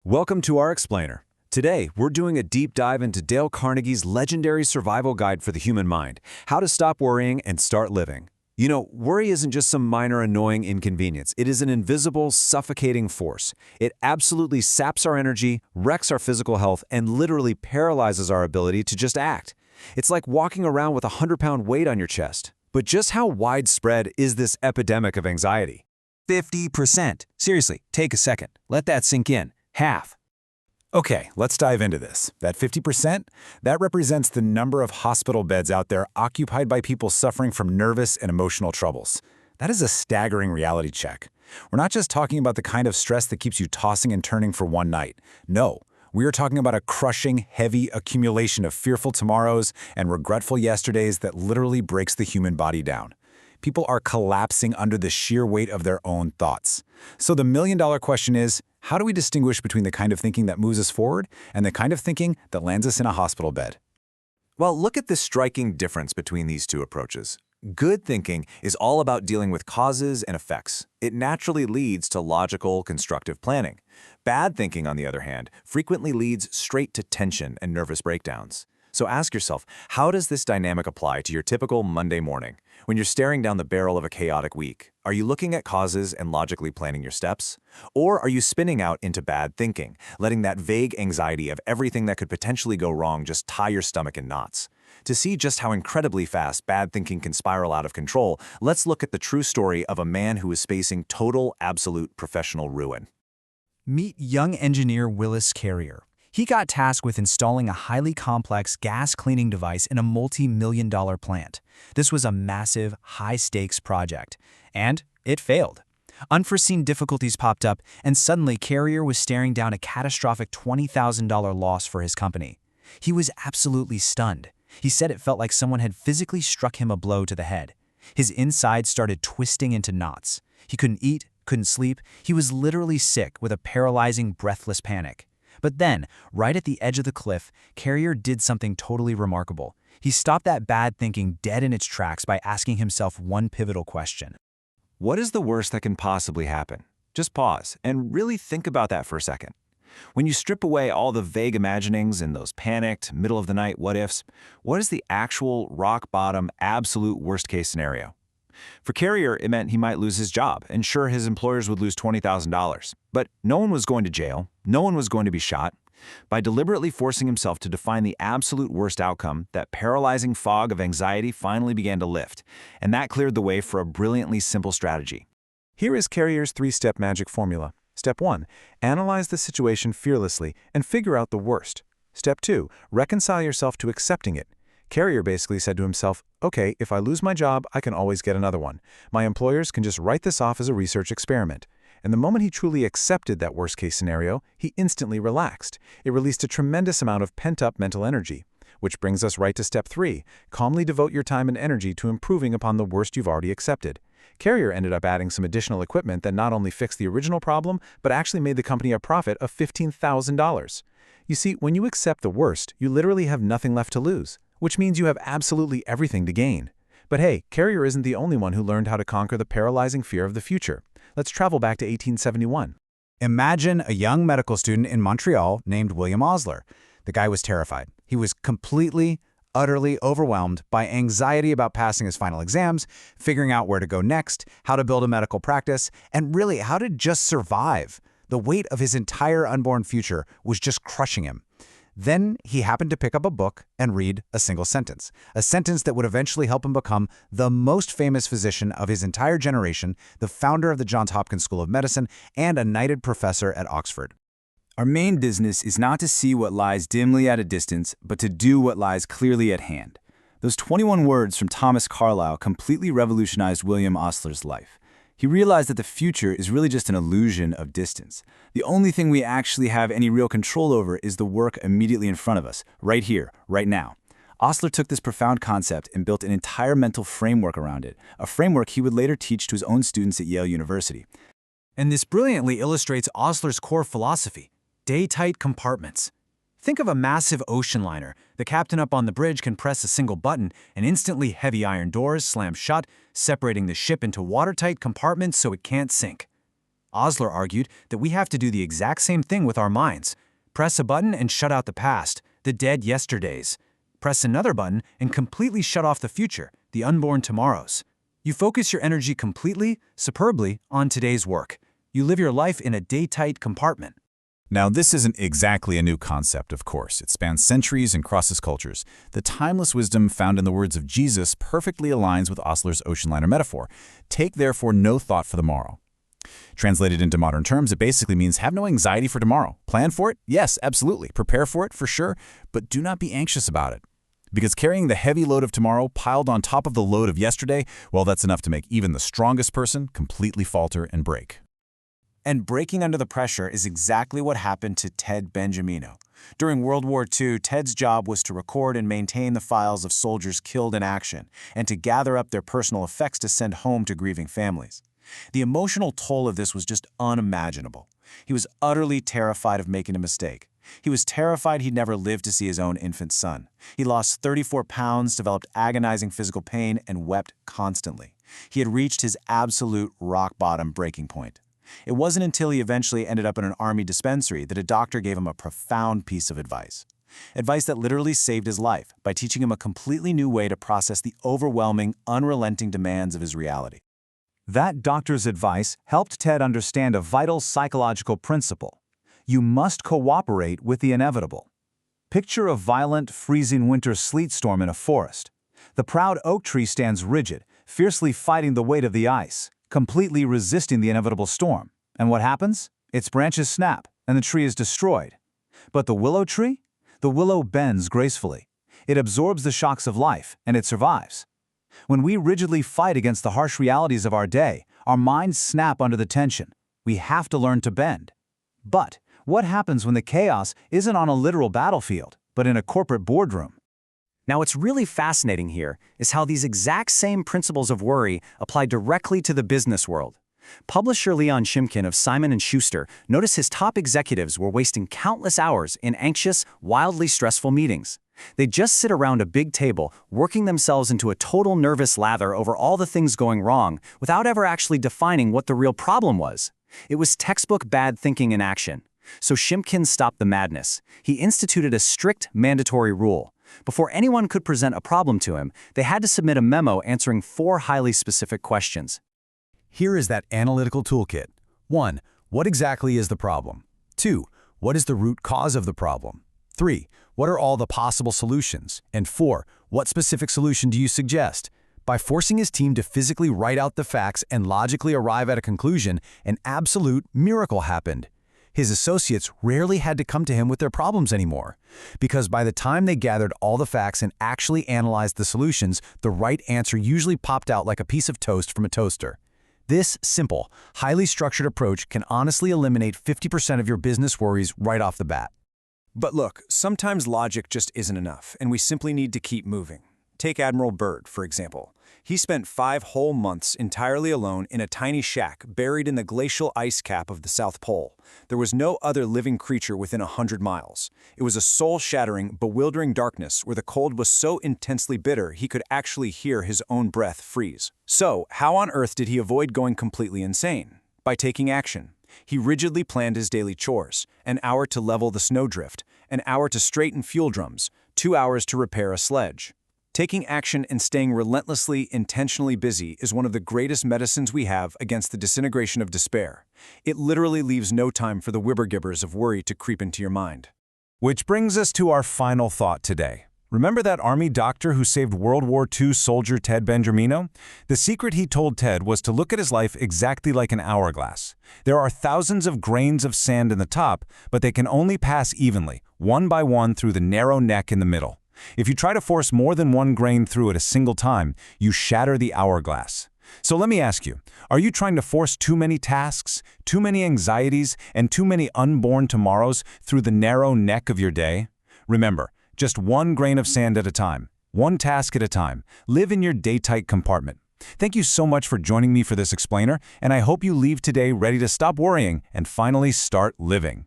Welcome to our explainer. Today, we're doing a deep dive into Dale Carnegie's legendary survival guide for the human mind, How to Stop Worrying and Start Living. You know, worry isn't just some minor annoying inconvenience. It is an invisible, suffocating force. It absolutely saps our energy, wrecks our physical health, and literally paralyzes our ability to just act. It's like walking around with a 100-pound weight on your chest. But just how widespread is this epidemic of anxiety? 50%. Seriously, take a second. Let that sink in. Half. Okay, let's dive into this. That 50%, that represents the number of hospital beds out there occupied by people suffering from nervous and emotional troubles. That is a staggering reality check. We're not just talking about the kind of stress that keeps you tossing and turning for one night. No, we are talking about a crushing, heavy accumulation of fearful tomorrows and regretful yesterdays that literally breaks the human body down. People are collapsing under the sheer weight of their own thoughts. So the million-dollar question is, how do we distinguish between the kind of thinking that moves us forward and the kind of thinking that lands us in a hospital bed? Well, look at the striking difference between these two approaches. Good thinking is all about dealing with causes and effects. It naturally leads to logical, constructive planning. Bad thinking, on the other hand, frequently leads straight to tension and nervous breakdowns. So ask yourself, how does this dynamic apply to your typical Monday morning? When you're staring down the barrel of a chaotic week, are you looking at causes and logically planning your steps? Or are you spinning out into bad thinking, letting that vague anxiety of everything that could potentially go wrong just tie your stomach in knots? To see just how incredibly fast bad thinking can spiral out of control, let's look at the true story of a man who is facing total, absolute professional ruin. Meet young engineer Willis Carrier. He got tasked with installing a highly complex gas cleaning device in a multi-million-dollar plant. This was a massive, high-stakes project, and it failed. Unforeseen difficulties popped up, and suddenly Carrier was staring down a catastrophic $20,000 loss for his company. He was absolutely stunned. He said it felt like someone had physically struck him a blow to the head. His insides started twisting into knots. He couldn't eat, couldn't sleep. He was literally sick with a paralyzing, breathless panic. But then, right at the edge of the cliff, Carrier did something totally remarkable. He stopped that bad thinking dead in its tracks by asking himself one pivotal question. What is the worst that can possibly happen? Just pause and really think about that for a second. When you strip away all the vague imaginings and those panicked, middle-of-the-night what-ifs, what is the actual rock-bottom, absolute worst-case scenario? For Carrier, it meant he might lose his job, and sure, his employers would lose $20,000. But no one was going to jail, no one was going to be shot. By deliberately forcing himself to define the absolute worst outcome, that paralyzing fog of anxiety finally began to lift, and that cleared the way for a brilliantly simple strategy. Here is Carrier's three-step magic formula. Step 1. Analyze the situation fearlessly and figure out the worst. Step 2. Reconcile yourself to accepting it. Carrier basically said to himself, okay, if I lose my job, I can always get another one. My employers can just write this off as a research experiment. And the moment he truly accepted that worst-case scenario, he instantly relaxed. It released a tremendous amount of pent-up mental energy. Which brings us right to step 3. Calmly devote your time and energy to improving upon the worst you've already accepted. Carrier ended up adding some additional equipment that not only fixed the original problem, but actually made the company a profit of $15,000. You see, when you accept the worst, you literally have nothing left to lose, which means you have absolutely everything to gain. But hey, Carrier isn't the only one who learned how to conquer the paralyzing fear of the future. Let's travel back to 1871. Imagine a young medical student in Montreal named William Osler. The guy was terrified. He was completely, utterly overwhelmed by anxiety about passing his final exams, figuring out where to go next, how to build a medical practice, and really how to just survive. The weight of his entire unborn future was just crushing him. Then he happened to pick up a book and read a single sentence, a sentence that would eventually help him become the most famous physician of his entire generation, the founder of the Johns Hopkins School of Medicine, and a knighted professor at Oxford. Our main business is not to see what lies dimly at a distance, but to do what lies clearly at hand. Those 21 words from Thomas Carlyle completely revolutionized William Osler's life. He realized that the future is really just an illusion of distance. The only thing we actually have any real control over is the work immediately in front of us, right here, right now. Osler took this profound concept and built an entire mental framework around it, a framework he would later teach to his own students at Yale University. And this brilliantly illustrates Osler's core philosophy: day-tight compartments. Think of a massive ocean liner. The captain up on the bridge can press a single button, and instantly heavy iron doors slam shut, separating the ship into watertight compartments so it can't sink. Osler argued that we have to do the exact same thing with our minds. Press a button and shut out the past, the dead yesterdays. Press another button and completely shut off the future, the unborn tomorrows. You focus your energy completely, superbly, on today's work. You live your life in a day-tight compartment. Now, this isn't exactly a new concept, of course. It spans centuries and crosses cultures. The timeless wisdom found in the words of Jesus perfectly aligns with Osler's ocean liner metaphor. Take, therefore, no thought for the morrow. Translated into modern terms, it basically means have no anxiety for tomorrow. Plan for it? Yes, absolutely. Prepare for it, for sure, but do not be anxious about it. Because carrying the heavy load of tomorrow piled on top of the load of yesterday, well, that's enough to make even the strongest person completely falter and break. And breaking under the pressure is exactly what happened to Ted Benjamino. During World War II, Ted's job was to record and maintain the files of soldiers killed in action and to gather up their personal effects to send home to grieving families. The emotional toll of this was just unimaginable. He was utterly terrified of making a mistake. He was terrified he'd never live to see his own infant son. He lost 34 pounds, developed agonizing physical pain, and wept constantly. He had reached his absolute rock-bottom breaking point. It wasn't until he eventually ended up in an army dispensary that a doctor gave him a profound piece of advice. Advice that literally saved his life by teaching him a completely new way to process the overwhelming, unrelenting demands of his reality. That doctor's advice helped Ted understand a vital psychological principle. You must cooperate with the inevitable. Picture a violent, freezing winter sleet storm in a forest. The proud oak tree stands rigid, fiercely fighting the weight of the ice, completely resisting the inevitable storm. And what happens? Its branches snap, and the tree is destroyed. But the willow tree? The willow bends gracefully. It absorbs the shocks of life, and it survives. When we rigidly fight against the harsh realities of our day, our minds snap under the tension. We have to learn to bend. But what happens when the chaos isn't on a literal battlefield, but in a corporate boardroom? Now, what's really fascinating here is how these exact same principles of worry apply directly to the business world. Publisher Leon Shimkin of Simon & Schuster noticed his top executives were wasting countless hours in anxious, wildly stressful meetings. They'd just sit around a big table, working themselves into a total nervous lather over all the things going wrong, without ever actually defining what the real problem was. It was textbook bad thinking in action. So Shimkin stopped the madness. He instituted a strict, mandatory rule. Before anyone could present a problem to him, they had to submit a memo answering 4 highly specific questions. Here is that analytical toolkit. 1. What exactly is the problem? 2. What is the root cause of the problem? 3. What are all the possible solutions? And 4. What specific solution do you suggest? By forcing his team to physically write out the facts and logically arrive at a conclusion, an absolute miracle happened. His associates rarely had to come to him with their problems anymore, because by the time they gathered all the facts and actually analyzed the solutions, the right answer usually popped out like a piece of toast from a toaster. This simple, highly structured approach can honestly eliminate 50% of your business worries right off the bat. But look, sometimes logic just isn't enough, and we simply need to keep moving. Take Admiral Byrd, for example. He spent 5 whole months entirely alone in a tiny shack buried in the glacial ice cap of the South Pole. There was no other living creature within 100 miles. It was a soul-shattering, bewildering darkness where the cold was so intensely bitter he could actually hear his own breath freeze. So, how on earth did he avoid going completely insane? By taking action. He rigidly planned his daily chores: an hour to level the snowdrift, an hour to straighten fuel drums, 2 hours to repair a sledge. Taking action and staying relentlessly, intentionally busy is one of the greatest medicines we have against the disintegration of despair. It literally leaves no time for the wibber-gibbers of worry to creep into your mind. Which brings us to our final thought today. Remember that army doctor who saved World War II soldier Ted Benjamino? The secret he told Ted was to look at his life exactly like an hourglass. There are thousands of grains of sand in the top, but they can only pass evenly, one by one, through the narrow neck in the middle. If you try to force more than one grain through at a single time, you shatter the hourglass. So let me ask you, are you trying to force too many tasks, too many anxieties, and too many unborn tomorrows through the narrow neck of your day? Remember, just one grain of sand at a time, one task at a time. Live in your day-tight compartment. Thank you so much for joining me for this explainer, and I hope you leave today ready to stop worrying and finally start living.